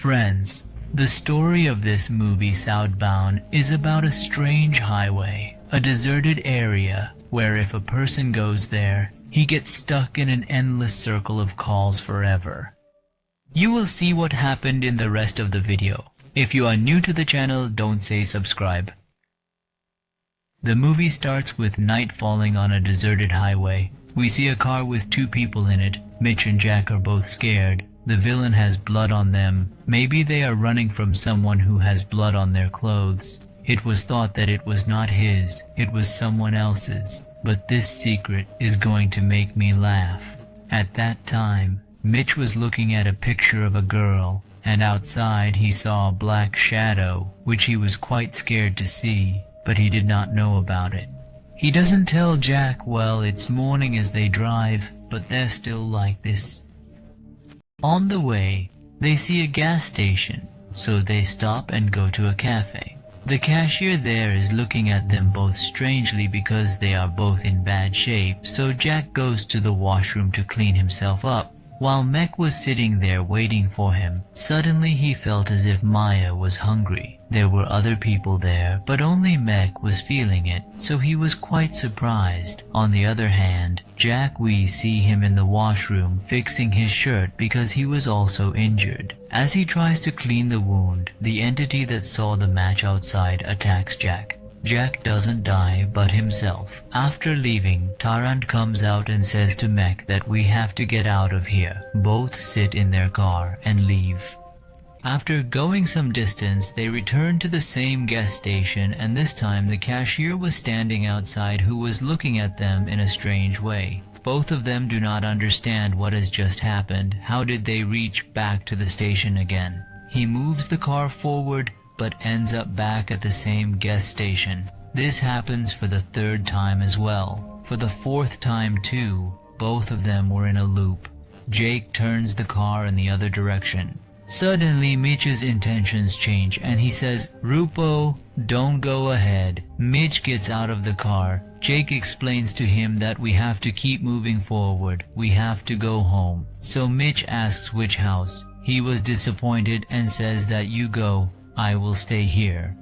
Friends, the story of this movie Southbound is about a strange highway, a deserted area where if a person goes there, he gets stuck in an endless circle of calls forever. You will see what happened in the rest of the video. If you are new to the channel, don't say subscribe. The movie starts with night falling on a deserted highway. We see a car with two people in it. Mitch and Jack are both scared. The villain has blood on them. Maybe they are running from someone who has blood on their clothes. It was thought that it was not his, it was someone else's. But this secret is going to make me laugh. At that time, Mitch was looking at a picture of a girl, and outside he saw a black shadow, which he was quite scared to see, but he did not know about it. He doesn't tell Jack, well, it's morning as they drive, but they're still like this. On the way, they see a gas station, so they stop and go to a cafe. The cashier there is looking at them both strangely because they are both in bad shape, so Jack goes to the washroom to clean himself up. While Mek was sitting there waiting for him, suddenly he felt as if Maya was hungry. There were other people there, but only Mek was feeling it, so he was quite surprised. On the other hand, Jack, we see him in the washroom fixing his shirt because he was also injured. As he tries to clean the wound, the entity that saw the match outside attacks Jack. Jack doesn't die, but himself. After leaving, Tarrant comes out and says to Mek that we have to get out of here. Both sit in their car and leave. After going some distance, they return to the same gas station, and this time the cashier was standing outside who was looking at them in a strange way. Both of them do not understand what has just happened. How did they reach back to the station again? He moves the car forward, but ends up back at the same gas station. This happens for the third time as well. For the fourth time too, both of them were in a loop. Jake turns the car in the other direction. Suddenly Mitch's intentions change and he says, "Rupo, don't go ahead." Mitch gets out of the car. Jake explains to him that we have to keep moving forward. We have to go home. So Mitch asks which house. He was disappointed and says that you go. I will stay here.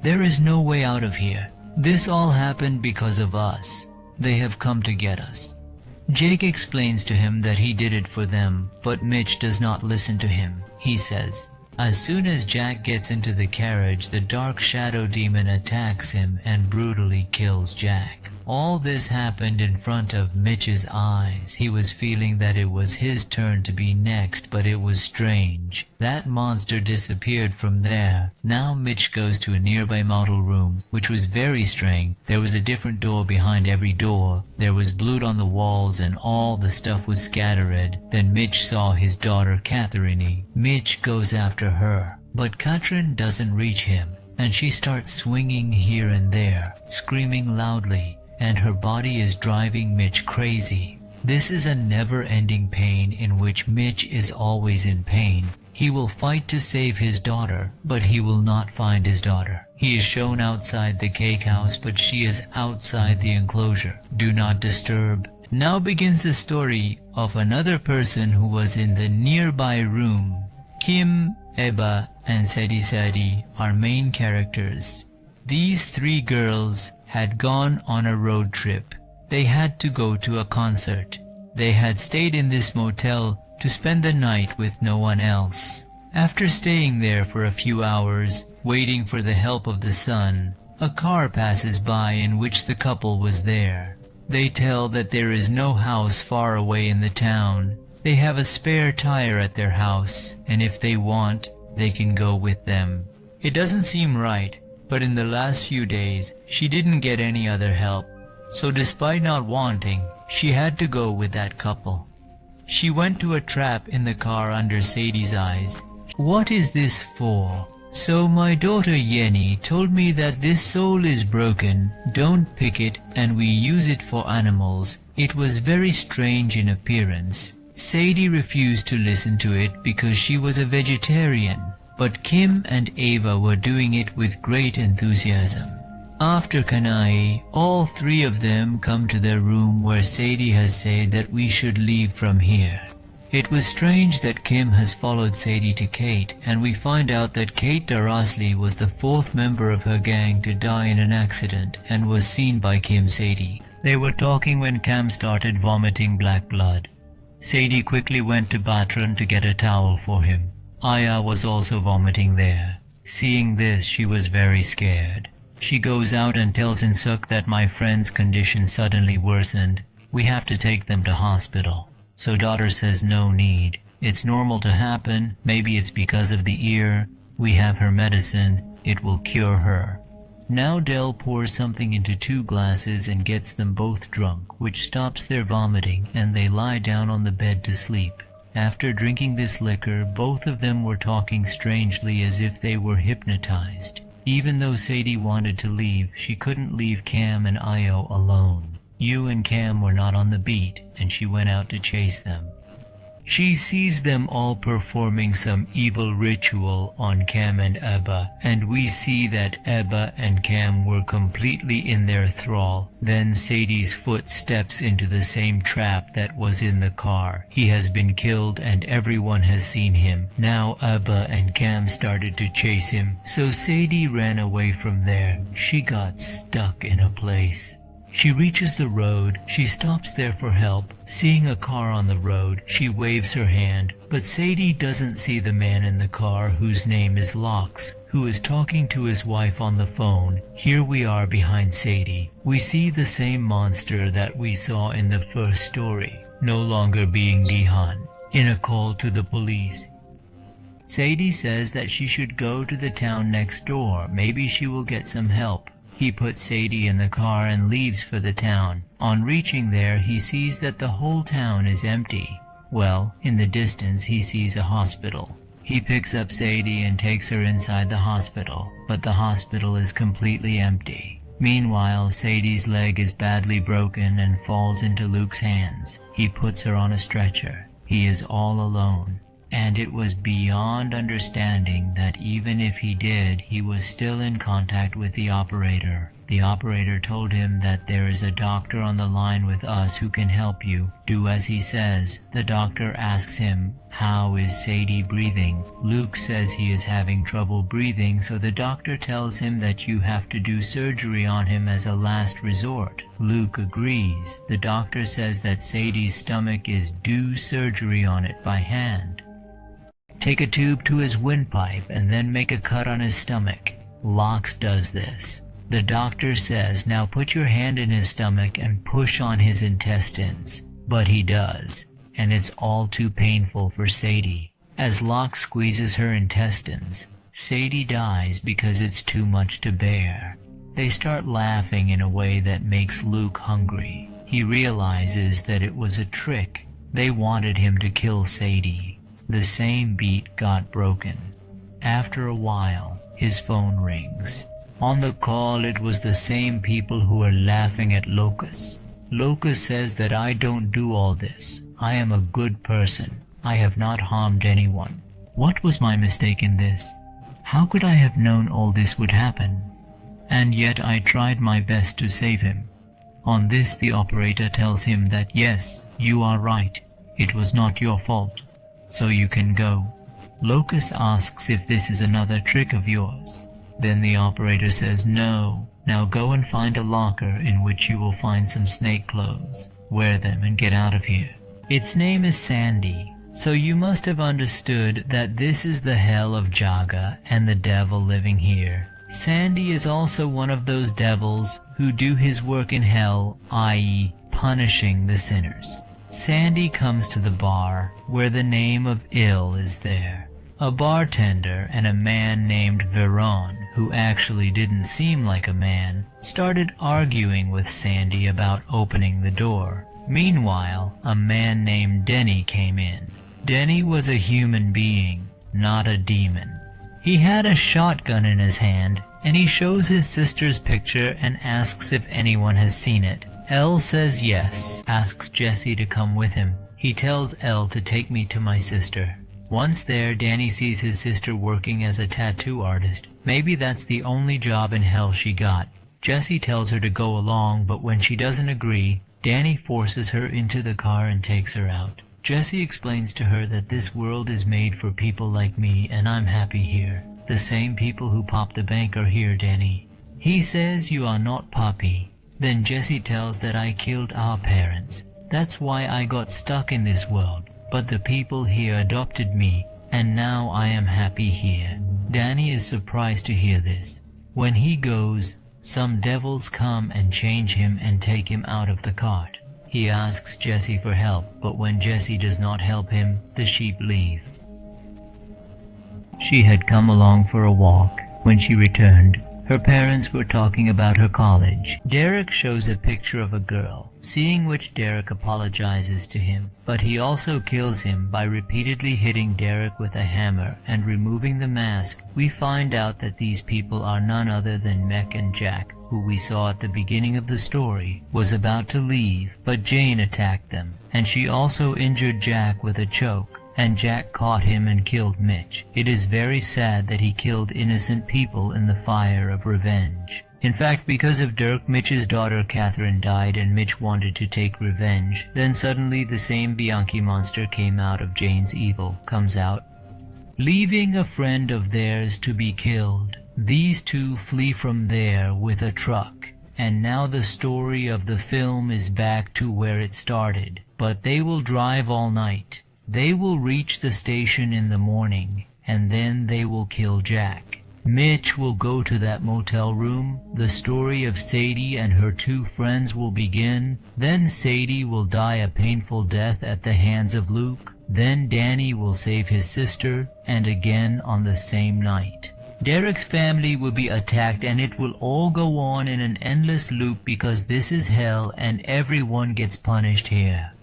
There is no way out of here. This all happened because of us. They have come to get us. Jake explains to him that he did it for them, but Mitch does not listen to him. He says, as soon as Jack gets into the carriage, the dark shadow demon attacks him and brutally kills Jack. All this happened in front of Mitch's eyes. He was feeling that it was his turn to be next, but it was strange. That monster disappeared from there. Now Mitch goes to a nearby model room, which was very strange. There was a different door behind every door. There was blood on the walls and all the stuff was scattered. Then Mitch saw his daughter Catherine. Mitch goes after her, but Katrin doesn't reach him, and she starts swinging here and there, screaming loudly, and her body is driving Mitch crazy. This is a never-ending pain in which Mitch is always in pain. He will fight to save his daughter, but he will not find his daughter. He is shown outside the cake house, but she is outside the enclosure. Do not disturb. Now begins the story of another person who was in the nearby room. Kim, Eba, and Sadi are main characters. These three girls had gone on a road trip. They had to go to a concert. They had stayed in this motel to spend the night with no one else. After staying there for a few hours, waiting for the help of the sun, a car passes by in which the couple was there. They tell that there is no house far away in the town. They have a spare tire at their house, and if they want, they can go with them. It doesn't seem right, but in the last few days, she didn't get any other help. So despite not wanting, she had to go with that couple. She went to a trap in the car under Sadie's eyes. What is this for? So my daughter Yenny told me that this soul is broken, don't pick it, and we use it for animals. It was very strange in appearance. Sadie refused to listen to it because she was a vegetarian, but Kim and Ava were doing it with great enthusiasm. After Kanai, all three of them come to their room where Sadie has said that we should leave from here. It was strange that Kim has followed Sadie to Kate, and we find out that Kate Darasli was the fourth member of her gang to die in an accident and was seen by Kim Sadie. They were talking when Cam started vomiting black blood. Sadie quickly went to bathroom to get a towel for him. Aya was also vomiting there. Seeing this, she was very scared. She goes out and tells Insuk that my friend's condition suddenly worsened. We have to take them to hospital. So daughter says no need. It's normal to happen. Maybe it's because of the ear. We have her medicine. It will cure her. Now Del pours something into 2 glasses and gets them both drunk, which stops their vomiting, and they lie down on the bed to sleep. After drinking this liquor, both of them were talking strangely as if they were hypnotized. Even though Sadie wanted to leave, she couldn't leave Cam and Io alone. Yu and Cam were not on the beat, and she went out to chase them. She sees them all performing some evil ritual on Cam and Ebba, and we see that Ebba and Cam were completely in their thrall. Then Sadie's foot steps into the same trap that was in the car. He has been killed and everyone has seen him. Now Ebba and Cam started to chase him, so Sadie ran away from there. She got stuck in a place. She reaches the road. She stops there for help. Seeing a car on the road, she waves her hand, but Sadie doesn't see the man in the car, whose name is Lox, who is talking to his wife on the phone. Here we are behind Sadie. We see the same monster that we saw in the first story, no longer being Dihan, in a call to the police. Sadie says that she should go to the town next door. Maybe she will get some help. He puts Sadie in the car and leaves for the town. On reaching there, he sees that the whole town is empty. Well, in the distance, he sees a hospital. He picks up Sadie and takes her inside the hospital, but the hospital is completely empty. Meanwhile, Sadie's leg is badly broken and falls into Luke's hands. He puts her on a stretcher. He is all alone. And it was beyond understanding that even if he did, he was still in contact with the operator. The operator told him that there is a doctor on the line with us who can help you. Do as he says. The doctor asks him, "How is Sadie breathing?" Luke says he is having trouble breathing, so the doctor tells him that you have to do surgery on him as a last resort. Luke agrees. The doctor says that Sadie's stomach is due surgery on it by hand. Take a tube to his windpipe and then make a cut on his stomach. Lox does this. The doctor says, now put your hand in his stomach and push on his intestines. But he does, and it's all too painful for Sadie. As Lox squeezes her intestines, Sadie dies because it's too much to bear. They start laughing in a way that makes Luke hungry. He realizes that it was a trick. They wanted him to kill Sadie. The same beat got broken. After a while, his phone rings. On the call, it was the same people who were laughing at Locus. Locus says that I don't do all this. I am a good person. I have not harmed anyone. What was my mistake in this? How could I have known all this would happen? And yet I tried my best to save him. On this, the operator tells him that yes, you are right. It was not your fault. So you can go. Locus asks if this is another trick of yours. Then the operator says no. Now go and find a locker in which you will find some snake clothes. Wear them and get out of here. Its name is Sandy. So you must have understood that this is the hell of Jaga and the devil living here. Sandy is also one of those devils who do his work in hell, i.e. punishing the sinners. Sandy comes to the bar, where the name of Il is there. A bartender and a man named Veron, who actually didn't seem like a man, started arguing with Sandy about opening the door. Meanwhile, a man named Denny came in. Denny was a human being, not a demon. He had a shotgun in his hand, and he shows his sister's picture and asks if anyone has seen it. Elle says yes, asks Jesse to come with him. He tells Elle to take me to my sister. Once there, Danny sees his sister working as a tattoo artist. Maybe that's the only job in hell she got. Jesse tells her to go along, but when she doesn't agree, Danny forces her into the car and takes her out. Jesse explains to her that this world is made for people like me and I'm happy here. The same people who popped the bank are here, Danny. He says you are not Poppy. Then Jesse tells that I killed our parents. That's why I got stuck in this world. But the people here adopted me, and now I am happy here. Danny is surprised to hear this. When he goes, some devils come and change him and take him out of the cart. He asks Jesse for help, but when Jesse does not help him, the sheep leave. She had come along for a walk. When she returned, her parents were talking about her college. Derek shows a picture of a girl, seeing which Derek apologizes to him, but he also kills him by repeatedly hitting Derek with a hammer and removing the mask. We find out that these people are none other than Mech and Jack, who we saw at the beginning of the story, was about to leave, but Jane attacked them, and she also injured Jack with a choke, and Jack caught him and killed Mitch. It is very sad that he killed innocent people in the fire of revenge. In fact, because of Dirk, Mitch's daughter Catherine died and Mitch wanted to take revenge. Then suddenly the same Bianchi monster came out of Jane's evil, comes out, leaving a friend of theirs to be killed. These two flee from there with a truck, and now the story of the film is back to where it started. But they will drive all night. They will reach the station in the morning, and then they will kill Jack. Mitch will go to that motel room. The story of Sadie and her two friends will begin. Then Sadie will die a painful death at the hands of Luke. Then Danny will save his sister, and again on the same night. Derek's family will be attacked, and it will all go on in an endless loop because this is hell and everyone gets punished here.